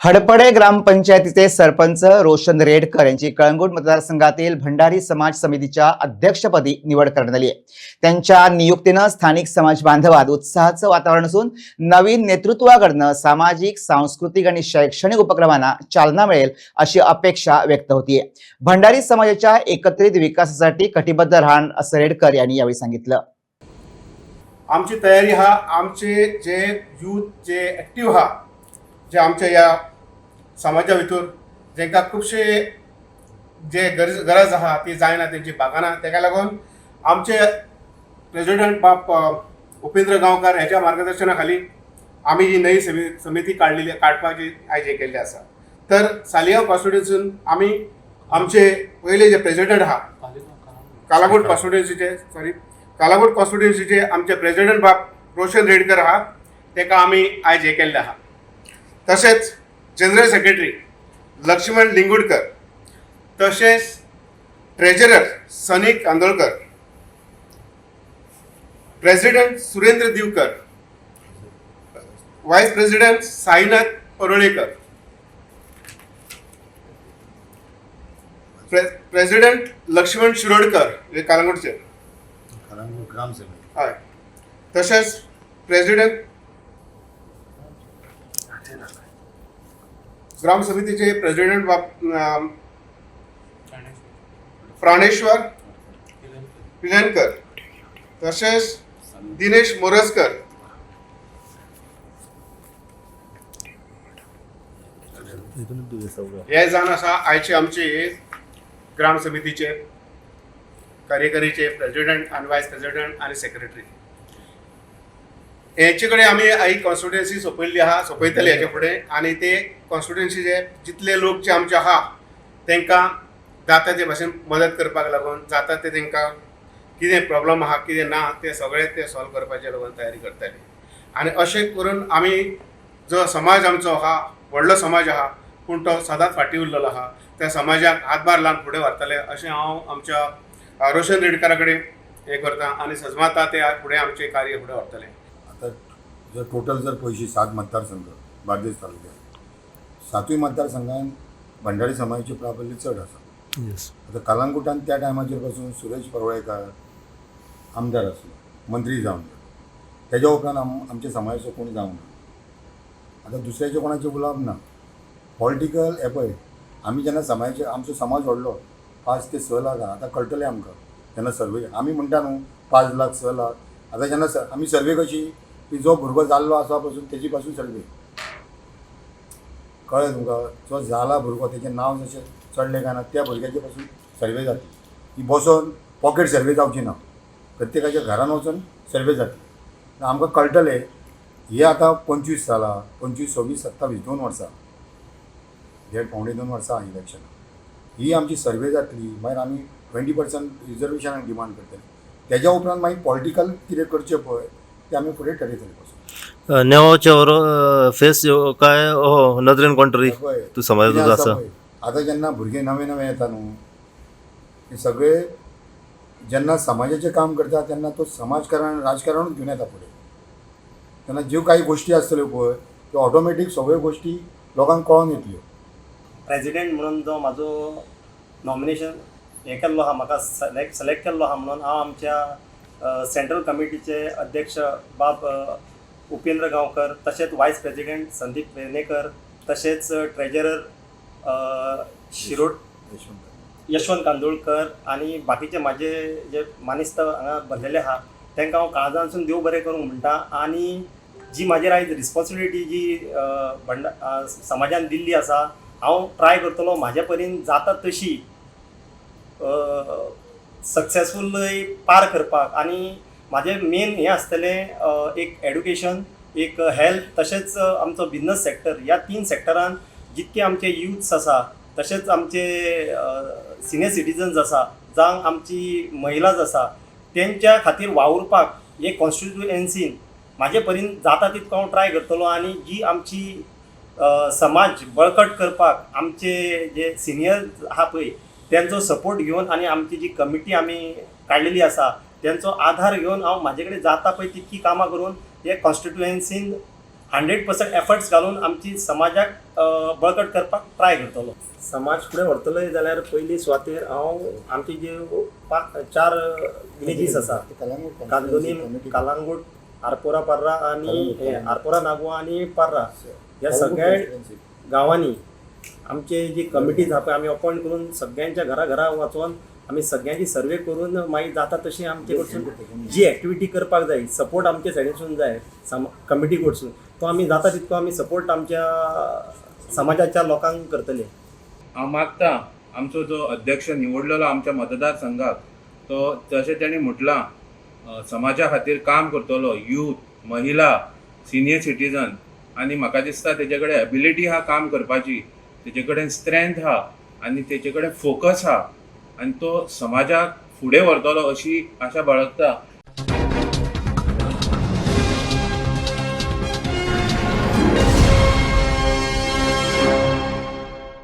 हडपडे ग्रामपंचायतीचे सरपंच रोशन रेडकर यांची कळंगूट मतदारसंघातील भंडारी समाज समितीच्या अध्यक्षपदी निवड करण्यात आली आहे। त्यांच्या नियुक्तीनं स्थानिक समाज बांधवात उत्साहाचं वातावरण असून नवीन नेतृत्वाकडून सामाजिक, सांस्कृतिक आणि शैक्षणिक उपक्रमांना चालना मिळेल अशी अपेक्षा व्यक्त होतीये। भंडारी समाजाच्या एकत्रित विकासासाठी कटिबद्ध राहणार असं रेडकर यांनी यावेळी सांगितलं। आमची तयारी हा आमचे जे यूथ जे ॲक्टिव्ह हा जे आमच्या या समाजा भितर जेंका खुबशे जे गरज आहा ती जायना तेंची भागना, तेका लागून आमचे प्रेसिडेंट बाप उपेंद्र गांवकार ह्याच्या मार्गदर्शना खाली आम्ही ही नवी समिती काडपाची आयज हे केल्ली आसा। तर सालिगांव कॉन्स्टिट्युन्सीन आम्ही आमचे पहिले जे प्रेसिडेंट आहा कालागूट कॉन्स्टिट्युन्सीचे आमचे प्रेसिडेंट बाप रोशन रेडकर आहा तेका आम्ही आयज हे केल्ले आहा। तसेच जनरल सेक्रेटरी लक्ष्मण लिंगुडकर, तसेच treasurer Sanik Kandolkar, president Surendra Divkar, vice president Sainath Parolekar, president Lakshman Shirodkar हे कालांगूटचे हय, तसेच प्रेसिडेंट ग्राम समितीचे प्रेसिडेंट प्राणेश्वर पिलनकर, तसेच दिनेश मोरजकर, हे जाण आसा आयचे आमचे ग्राम समितीचे कार्यकारीचे प्रेसिडेंट आणि वायस प्रेसिडेंट आणि सेक्रेटरी। हेचे कडेन आमी एक कॉन्स्टिट्युएन्सी सोपयतले हेचे फुडें, आणि ते कॉन्स्टिट्युएन्सीचे जितले लोक जे आमचे आहा तांकां जाता ते भाशेन मदत करपाक लागून, जाता ते तांकां कितें प्रॉब्लम आहा कितें ना ते सगळे ते सॉल्व करपाचे लागून तयारी करतले। आणि अशें करून आमी जो समाज आमचो आहा व्हडलो समाज आहा पूण तो सदांच फाटीं उरलेलो आहा, त्या समाजाक हातभार लावन फुडें व्हरतले अशें हांव आमच्या रोशन रेडकरा कडेन हे करता आणि सजमाता ते फुडें आमचे कार्य फुडें व्हरतले। आता जर टोटल जर पयशी 7 मतदारसंघ बार्देस तालुक्यात, 7 मतदारसंघात भंडारी समाजाचे प्राबल्य चड आसा। आता कलंगूटान त्या टायमाचेर पासून सुरेश परोळेकर आमदार आसलो, मंत्री जावन, तेज्या उपरांत आमच्या समाजाचो कोण जावंक ना। आता दुसऱ्याचे कोणाचे उलोवप ना। पॉलिटिकल हे पळय, आमी जेन्ना समाजाचे आमचो समाज व्हडलो 5 ते 6 लाख आतां कळटलें आमकां। जेन्ना सर्वे आमी म्हणटा न्हू 5 लाख 6 लाख, आतां जेन्ना आमी सर्वे कशी की जो भुरगो जाल्लो आसा पासून तेजी पासून सर्वे कळ्ळें तुमकां, जो जाला भुरगो तेजें नांव जशें चडलें काय ना त्या भुरग्याचे पासून सर्वे जातली। ही बसून पॉकेट सर्वे जावची ना, प्रत्येकाच्या घरान वचून सर्वे जातली। आमकां कळटलें हे आतां 25 जालां, 25, 26, 27 2 वर्सां, हे 2.5 वर्सां इलेक्शन ही आमची सर्वे जातली। मागीर आमी 20% रिजर्वेशनाक डिमांड करतले। तेज्या उपरांत मागीर पॉलिटिकल कितें करचें पळय ते आमी फुडें ठरयतले पासून। नेवाचे फेस काय नदरेन कोण तू समाजाचो आसा। आतां जेन्ना भुरगे नवे नवे येता न्हू, हे सगळे जेन्ना समाजाचें काम करता तेन्ना तो समाजकारण राजकारणूच घेवन येता फुडें। तेन्ना ज्यो काही गोश्टी आसतल्यो पळय त्यो ऑटोमॅटीक सगळ्यो गोश्टी लोकांक कळोन येतल्यो। प्रेसिडेंट म्हणून जो म्हाजो नॉमिनेशन हे केल्लो आहा, म्हाका सिलेक्ट केल्लो आहा म्हणून हांव आमच्या सेंट्रल कमिटीचे अध्यक्ष बाब उपेंद्र गांवकर, तसेच वायस प्रेसिडेंट संदीप वेर्णेकर, तसेच ट्रेजरर यशवंत कांदोळकर आणि बाकीचे माझे जे मानिस्त हांगा भरलेले आहा तांकां हांव काळजांसून देव बरें करूंक म्हणटा। आणि जी म्हाजेर आयज रिस्पॉन्सिबिलिटी जी समाजान दिल्ली आसा, हांव ट्राय करतलो म्हाज्या परीन जाता तशी सक्सेसफुली पार करपाक। आणि म्हाजें मेन हें आसतलें एक एड्युकेशन, एक हेल्थ, तशेंच आमचो बिजनस सेक्टर, ह्या 3 सेक्टरान जितके आमचे युथ्स आसा, तशेंच आमचे सिनियर सिटीजन्स आसा, जावं आमची महिलाज आसा, तेंच्या खातीर वावुरपाक हे कॉन्स्टिट्युएन्सीन म्हाजे परीन जाता तितको हांव ट्राय करतलो। आणि जी आमची समाज बळकट करपाक आमचे जे सिनियर आहा पळय त्यांचो सपोर्ट घेवन आणि आमची जी कमिटी आमी काडलेली आसा त्यांचो आधार घेवन हांव म्हाजे कडेन जाता पळय तितकी कामां करून हे कॉन्स्टिट्युएन्सीन 100% एफर्ट्स घालून आमची समाजाक बळकट करपाक ट्राय करतलो. समाज फुडें व्हरतलो जाल्यार पयली सुवातेर हांव आमची जे 4 विलेजीस आसा कांदोलीम, कालांगूट, आरपोरा पार्रा आणि आरपोरा नागवा आणि पार्रा ह्या सगळ्या गांवांनी आमचे जी कमिटीज आहा पळय आमी अपॉयंट करून सगळ्यांच्या घरा वचून आमी सगळ्यांची सर्वे करून मागीर जाता तशी आमचे कडसून जी एक्टिविटी करपाक जाय, सपोर्ट आमचे सायडीसून जाय कमिटी कडसून, तो आमी जाता तितको आमी सपोर्ट आमच्या समाजाच्या लोकांक करतले. हांव मागता आमचो जो अध्यक्ष निवडलेलो आमच्या मतदारसंघाक तो जशें तेणी म्हटलां समाजा खातीर काम करतलो, यूथ, महिला, सिनियर सिटीजन, आनी म्हाका दिसता तेजे कडेन एबिलिटी आहा काम करपाची, तेजे कडेन स्ट्रेंथ आहा आनी तेजे कडेन फोकस आहा आनी तो समाजाक फुडें व्हरतलो अशी आशा बाळगता.